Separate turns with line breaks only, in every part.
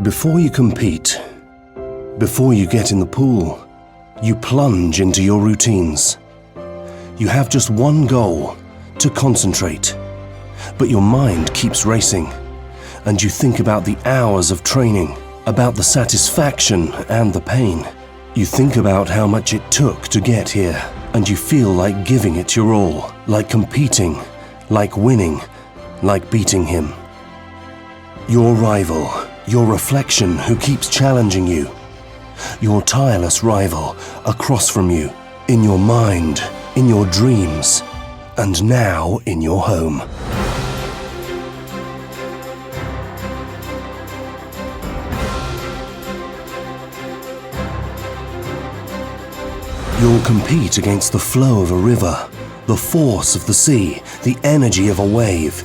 Before you compete, before you get in the pool, you plunge into your routines. You have just one goal, to concentrate. But your mind keeps racing, and you think about the hours of training, about the satisfaction and the pain. You think about how much it took to get here, and you feel like giving it your all, like competing, like winning, like beating him. Your rival, your reflection who keeps challenging you. Your tireless rival across from you, in your mind, in your dreams, and now in your home. You'll compete against the flow of a river, the force of the sea, the energy of a wave.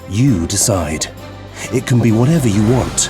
You decide. It can be whatever you want.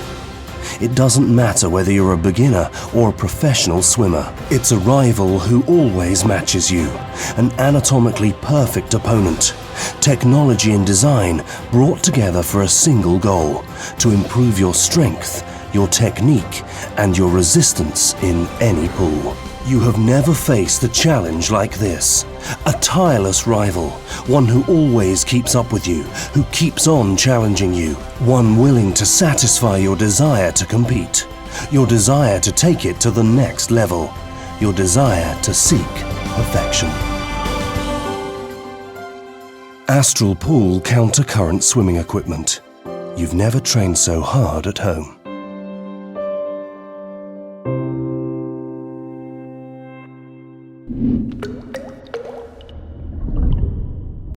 It doesn't matter whether you're a beginner or a professional swimmer. It's a rival who always matches you, an anatomically perfect opponent. Technology and design brought together for a single goal, to improve your strength, your technique, and your resistance in any pool. You have never faced a challenge like this. A tireless rival, one who always keeps up with you, who keeps on challenging you, one willing to satisfy your desire to compete, your desire to take it to the next level, your desire to seek perfection. AstralPool counter-current swimming equipment. You've never trained so hard at home.